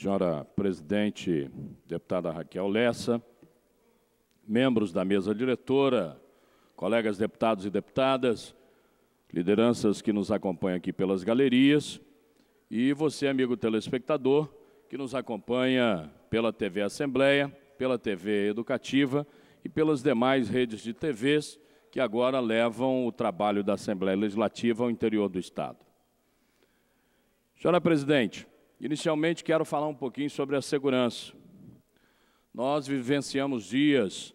senhora presidente, deputada Raquel Lessa, membros da mesa diretora, colegas deputados e deputadas, lideranças que nos acompanham aqui pelas galerias e você, amigo telespectador, que nos acompanha pela TV Assembleia, pela TV Educativa e pelas demais redes de TVs que agora levam o trabalho da Assembleia Legislativa ao interior do Estado. Senhora presidente, inicialmente quero falar um pouquinho sobre a segurança. Nós vivenciamos dias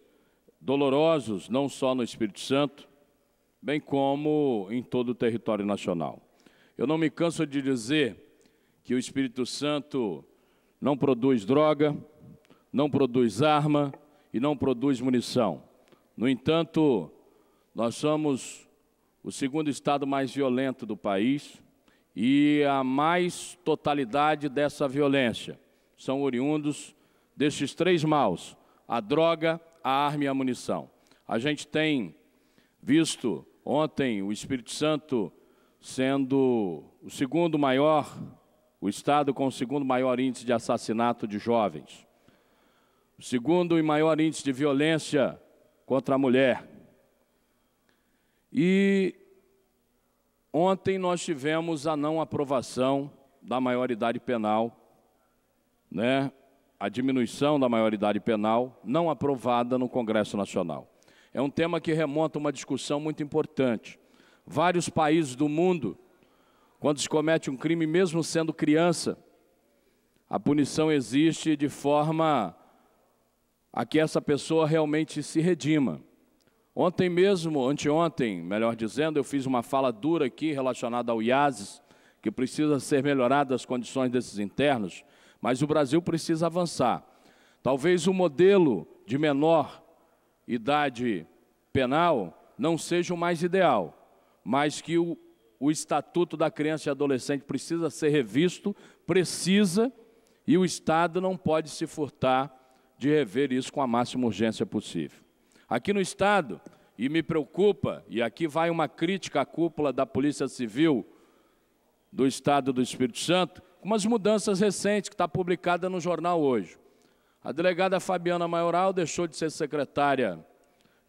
dolorosos, não só no Espírito Santo, bem como em todo o território nacional. Eu não me canso de dizer que o Espírito Santo não produz droga, não produz arma e não produz munição. No entanto, nós somos o segundo estado mais violento do país e a mais totalidade dessa violência são oriundos destes três maus: a droga, a arma e a munição. A gente tem visto ontem o Espírito Santo sendo o segundo maior, o estado com o segundo maior índice de assassinato de jovens, o segundo e maior índice de violência contra a mulher. E ontem nós tivemos a não aprovação da maioridade penal, a diminuição da maioridade penal não aprovada no Congresso Nacional. É um tema que remonta a uma discussão muito importante. Vários países do mundo, quando se comete um crime, mesmo sendo criança, a punição existe de forma a que essa pessoa realmente se redima. Ontem mesmo, anteontem, melhor dizendo, eu fiz uma fala dura aqui relacionada ao IASES, que precisa ser melhorada as condições desses internos, mas o Brasil precisa avançar. Talvez o modelo de menor idade penal não seja o mais ideal, mas que o Estatuto da Criança e Adolescente precisa ser revisto, e o Estado não pode se furtar de rever isso com a máxima urgência possível. Aqui no Estado, e me preocupa, e aqui vai uma crítica à cúpula da Polícia Civil do Estado do Espírito Santo, com umas mudanças recentes que está publicada no jornal hoje. A delegada Fabiana Maioral deixou de ser secretária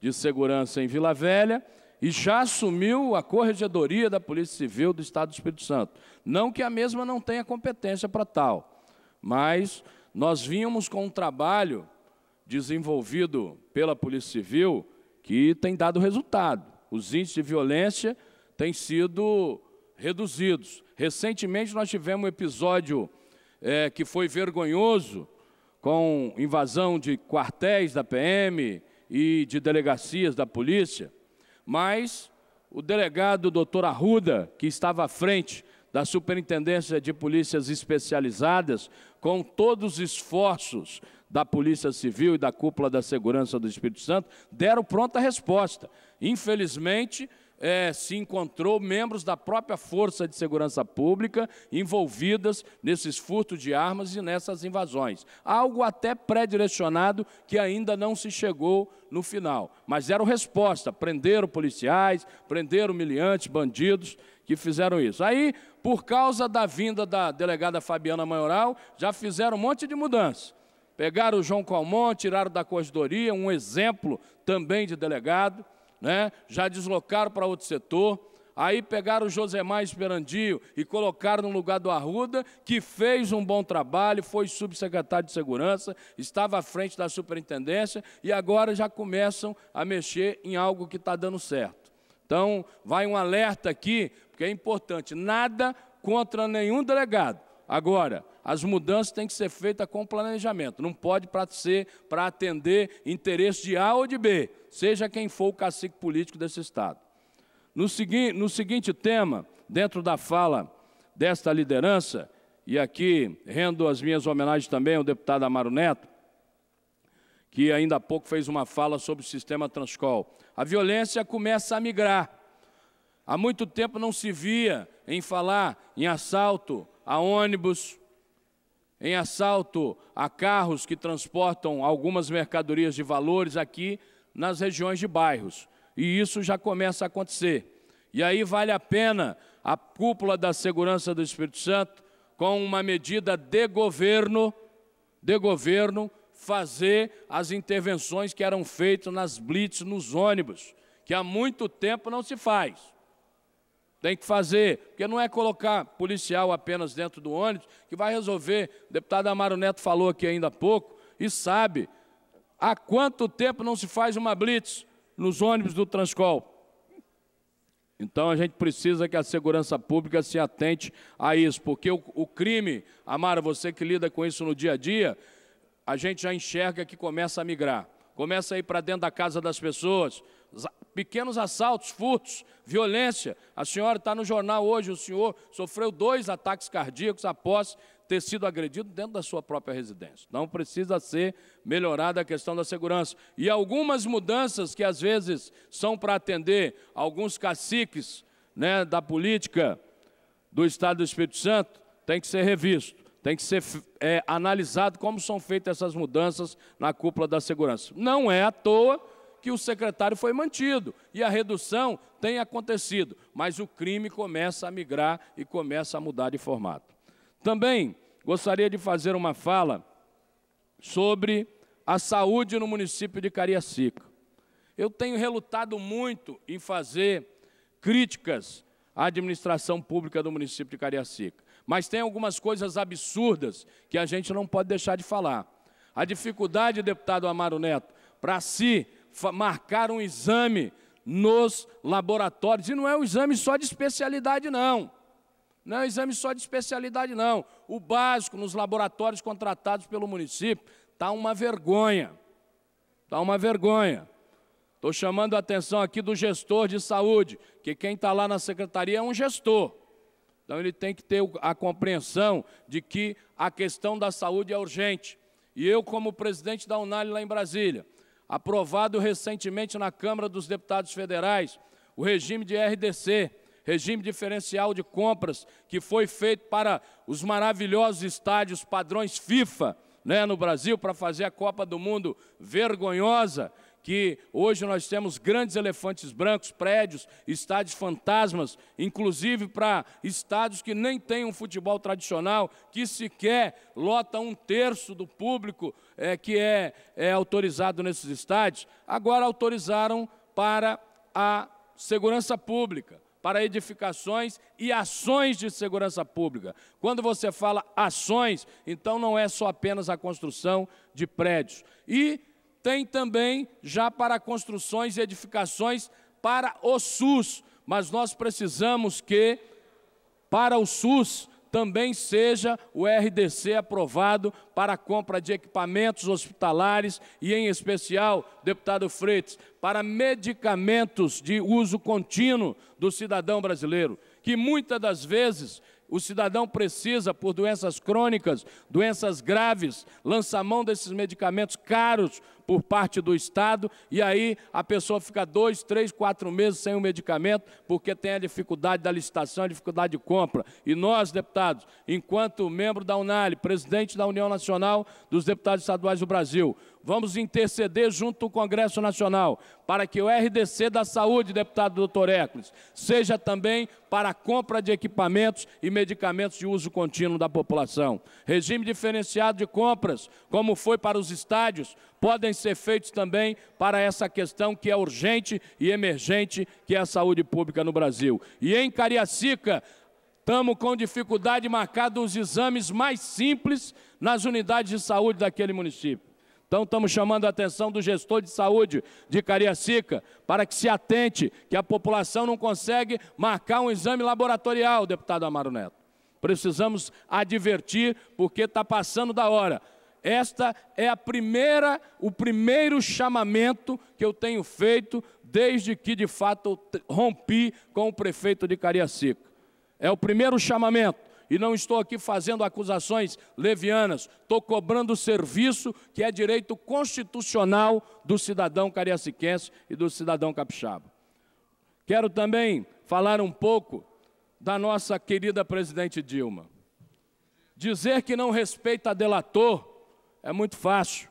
de Segurança em Vila Velha e já assumiu a Corregedoria da Polícia Civil do Estado do Espírito Santo. Não que a mesma não tenha competência para tal, mas nós vínhamos com um trabalho desenvolvido pela Polícia Civil que tem dado resultado. Os índices de violência têm sido reduzidos. Recentemente nós tivemos um episódio que foi vergonhoso, com invasão de quartéis da PM e de delegacias da polícia, mas o delegado Dr. Arruda, que estava à frente da Superintendência de Polícias Especializadas, com todos os esforços da Polícia Civil e da Cúpula da Segurança do Espírito Santo, deram pronta resposta. Infelizmente, se encontrou membros da própria Força de Segurança Pública envolvidas nesses furtos de armas e nessas invasões. Algo até pré-direcionado que ainda não se chegou no final. Mas deram resposta, prenderam policiais, prenderam miliantes, bandidos que fizeram isso. Aí, por causa da vinda da delegada Fabiana Maioral, já fizeram um monte de mudança. Pegaram o João Calmon, tiraram da corregedoria, um exemplo também de delegado, já deslocaram para outro setor, aí pegaram o Josemar Esperandio e colocaram no lugar do Arruda, que fez um bom trabalho, foi subsecretário de Segurança, estava à frente da superintendência e agora já começam a mexer em algo que está dando certo. Então, vai um alerta aqui, porque é importante, nada contra nenhum delegado. Agora, as mudanças têm que ser feitas com planejamento, não pode ser para atender interesse de A ou de B, seja quem for o cacique político desse Estado. No seguinte tema, dentro da fala desta liderança, e aqui rendo as minhas homenagens também ao deputado Amaro Neto, que ainda há pouco fez uma fala sobre o sistema Transcol. A violência começa a migrar. Há muito tempo não se via em falar em assalto a ônibus, em assalto a carros que transportam algumas mercadorias de valores aqui nas regiões de bairros. E isso já começa a acontecer. E aí vale a pena a cúpula da Segurança do Espírito Santo com uma medida de governo, fazer as intervenções que eram feitas nas blitz, nos ônibus, que há muito tempo não se faz. Tem que fazer, porque não é colocar policial apenas dentro do ônibus que vai resolver. O deputado Amaro Neto falou aqui ainda há pouco, e sabe, há quanto tempo não se faz uma blitz nos ônibus do Transcol? Então, a gente precisa que a segurança pública se atente a isso, porque o crime, Amaro, você que lida com isso no dia a dia, a gente já enxerga que começa a migrar. Começa a ir para dentro da casa das pessoas, pequenos assaltos, furtos, violência. A senhora está no jornal hoje, o senhor sofreu 2 ataques cardíacos após ter sido agredido dentro da sua própria residência. Então, precisa ser melhorada a questão da segurança. E algumas mudanças que, às vezes, são para atender alguns caciques, né, da política do Estado do Espírito Santo, tem que ser revisto. Tem que ser analisado como são feitas essas mudanças na cúpula da segurança. Não é à toa que o secretário foi mantido e a redução tem acontecido, mas o crime começa a migrar e começa a mudar de formato. Também gostaria de fazer uma fala sobre a saúde no município de Cariacica. Eu tenho relutado muito em fazer críticas à administração pública do município de Cariacica, mas tem algumas coisas absurdas que a gente não pode deixar de falar. A dificuldade, deputado Amaro Neto, para se marcar um exame nos laboratórios, e não é um exame só de especialidade, não. Não é um exame só de especialidade, não. O básico nos laboratórios contratados pelo município está uma vergonha. Está uma vergonha. Estou chamando a atenção aqui do gestor de saúde, que quem está lá na secretaria é um gestor. Então, ele tem que ter a compreensão de que a questão da saúde é urgente. E eu, como presidente da Unali lá em Brasília, aprovado recentemente na Câmara dos Deputados Federais, o regime de RDC, regime diferencial de compras, que foi feito para os maravilhosos estádios padrões FIFA, né, no Brasil, para fazer a Copa do Mundo vergonhosa, que hoje nós temos grandes elefantes brancos, prédios, estádios fantasmas, inclusive para estádios que nem têm um futebol tradicional, que sequer lota 1/3 do público que é autorizado nesses estádios. Agora autorizaram para a segurança pública, para edificações e ações de segurança pública. Quando você fala ações, então não é só apenas a construção de prédios. E tem também já para construções e edificações para o SUS, mas nós precisamos que para o SUS também seja o RDC aprovado para a compra de equipamentos hospitalares e, em especial, deputado Freitas, para medicamentos de uso contínuo do cidadão brasileiro, que muitas das vezes o cidadão precisa, por doenças crônicas, doenças graves, lança mão desses medicamentos caros por parte do Estado, e aí a pessoa fica 2, 3, 4 meses sem o medicamento, porque tem a dificuldade da licitação, a dificuldade de compra. E nós, deputados, enquanto membro da Unali, presidente da União Nacional dos Deputados Estaduais do Brasil, vamos interceder junto ao Congresso Nacional para que o RDC da Saúde, deputado doutor Hércules, seja também para a compra de equipamentos e medicamentos de uso contínuo da população. Regime diferenciado de compras, como foi para os estádios, podem ser feitos também para essa questão que é urgente e emergente, que é a saúde pública no Brasil. E em Cariacica, estamos com dificuldade de marcar os exames mais simples nas unidades de saúde daquele município. Então, estamos chamando a atenção do gestor de saúde de Cariacica para que se atente que a população não consegue marcar um exame laboratorial, deputado Amaro Neto. Precisamos advertir, porque está passando da hora. Esta é o primeiro chamamento que eu tenho feito desde que, de fato, rompi com o prefeito de Cariacica. É o primeiro chamamento. E não estou aqui fazendo acusações levianas, estou cobrando o serviço que é direito constitucional do cidadão cariaciquense e do cidadão capixaba. Quero também falar um pouco da nossa querida presidente Dilma. Dizer que não respeita delator é muito fácil.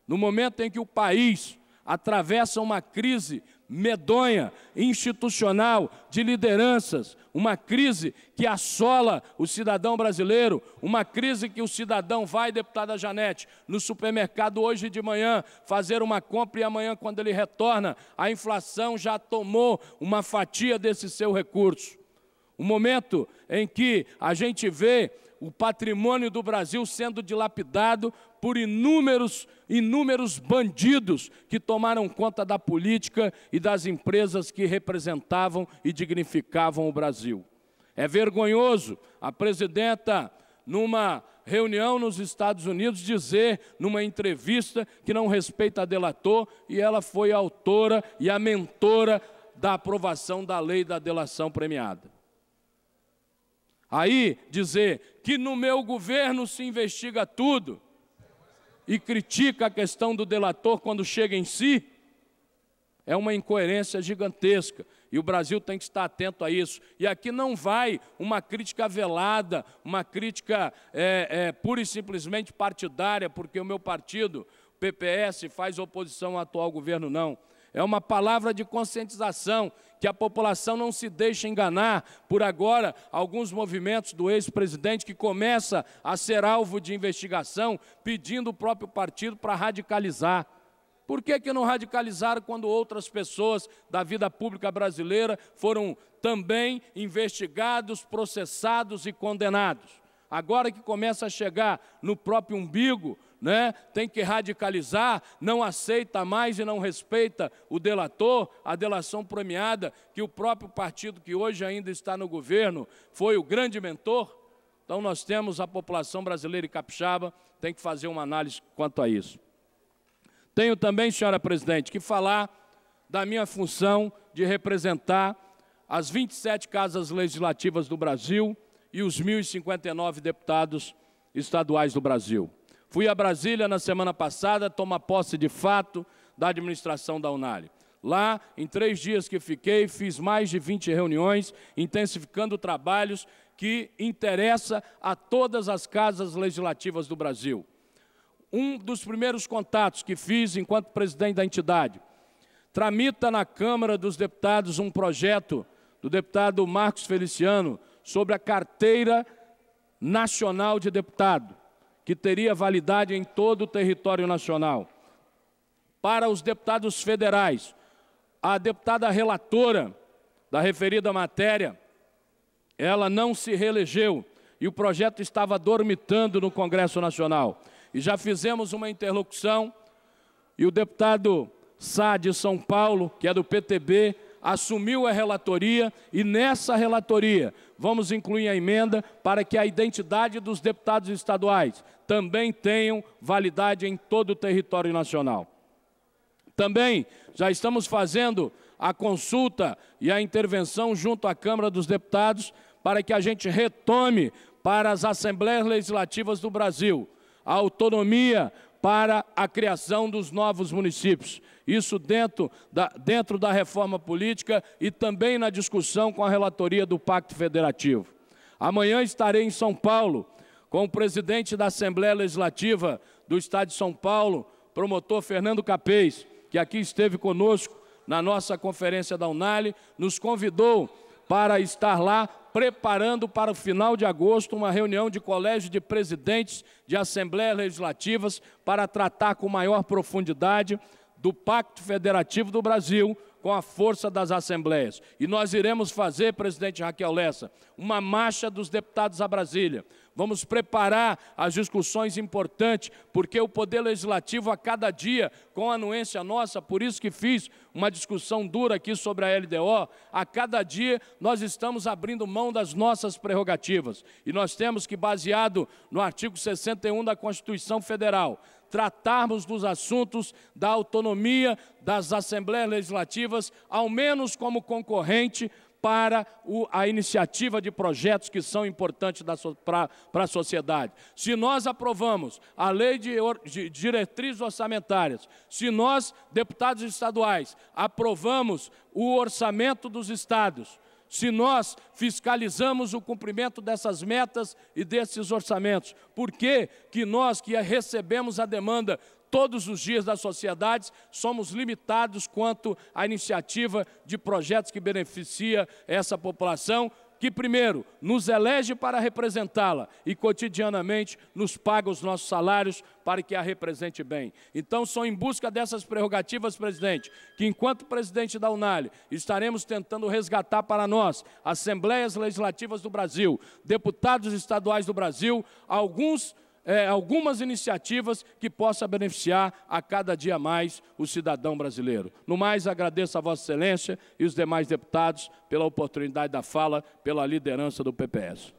No momento em que o país atravessa uma crise medonha, institucional, de lideranças, uma crise que assola o cidadão brasileiro, uma crise que o cidadão vai, deputada Janete, no supermercado hoje de manhã, fazer uma compra e amanhã, quando ele retorna, a inflação já tomou uma fatia desse seu recurso. O momento em que a gente vê o patrimônio do Brasil sendo dilapidado por inúmeros bandidos que tomaram conta da política e das empresas que representavam e dignificavam o Brasil. É vergonhoso a presidenta, numa reunião nos Estados Unidos, dizer, numa entrevista, que não respeita a delator, e ela foi a autora e a mentora da aprovação da lei da delação premiada. Aí, dizer que no meu governo se investiga tudo e critica a questão do delator quando chega em si, é uma incoerência gigantesca. E o Brasil tem que estar atento a isso. E aqui não vai uma crítica velada, uma crítica pura e simplesmente partidária, porque o meu partido, o PPS, faz oposição ao atual governo, não. É uma palavra de conscientização, que a população não se deixe enganar por agora alguns movimentos do ex-presidente que começa a ser alvo de investigação, pedindo o próprio partido para radicalizar. Por que não radicalizaram quando outras pessoas da vida pública brasileira foram também investigados, processados e condenados? Agora que começa a chegar no próprio umbigo, né, tem que radicalizar, não aceita mais e não respeita o delator, a delação premiada, que o próprio partido que hoje ainda está no governo foi o grande mentor. Então nós temos, a população brasileira e capixaba tem que fazer uma análise quanto a isso. Tenho também, senhora presidente, que falar da minha função de representar as 27 casas legislativas do Brasil e os 1.059 deputados estaduais do Brasil. Fui a Brasília na semana passada tomar posse de fato da administração da Unali. Lá, em 3 dias que fiquei, fiz mais de 20 reuniões, intensificando trabalhos que interessam a todas as casas legislativas do Brasil. Um dos primeiros contatos que fiz enquanto presidente da entidade, tramita na Câmara dos Deputados um projeto do deputado Marcos Feliciano sobre a carteira nacional de deputado, que teria validade em todo o território nacional. Para os deputados federais, a deputada relatora da referida matéria, ela não se reelegeu e o projeto estava dormitando no Congresso Nacional. E já fizemos uma interlocução e o deputado Sá de São Paulo, que é do PTB, assumiu a relatoria e nessa relatoria vamos incluir a emenda para que a identidade dos deputados estaduais também tenham validade em todo o território nacional. Também já estamos fazendo a consulta e a intervenção junto à Câmara dos Deputados para que a gente retome para as Assembleias Legislativas do Brasil a autonomia para a criação dos novos municípios. Isso dentro da reforma política e também na discussão com a relatoria do Pacto Federativo. Amanhã estarei em São Paulo com o presidente da Assembleia Legislativa do Estado de São Paulo, promotor Fernando Capês, que aqui esteve conosco na nossa conferência da Unali, nos convidou para estar lá, preparando para o final de agosto uma reunião de colégio de presidentes de Assembleias Legislativas para tratar com maior profundidade do Pacto Federativo do Brasil com a força das Assembleias. E nós iremos fazer, presidente Raquel Lessa, uma marcha dos deputados a Brasília. Vamos preparar as discussões importantes, porque o Poder Legislativo, a cada dia, com a anuência nossa, por isso que fiz uma discussão dura aqui sobre a LDO, a cada dia nós estamos abrindo mão das nossas prerrogativas. E nós temos que, baseado no artigo 61 da Constituição Federal, tratarmos dos assuntos da autonomia das Assembleias Legislativas, ao menos como concorrente para a iniciativa de projetos que são importantes para a sociedade. Se nós aprovamos a lei de diretrizes orçamentárias, se nós, deputados estaduais, aprovamos o orçamento dos estados, se nós fiscalizamos o cumprimento dessas metas e desses orçamentos, por que nós que recebemos a demanda todos os dias das sociedades, somos limitados quanto à iniciativa de projetos que beneficia essa população, que primeiro nos elege para representá-la e cotidianamente nos paga os nossos salários para que a represente bem. Então, sou em busca dessas prerrogativas, presidente, que enquanto presidente da UNALHE estaremos tentando resgatar para nós, Assembleias Legislativas do Brasil, deputados estaduais do Brasil, algumas iniciativas que possam beneficiar a cada dia mais o cidadão brasileiro. No mais, agradeço a Vossa Excelência e os demais deputados pela oportunidade da fala, pela liderança do PPS.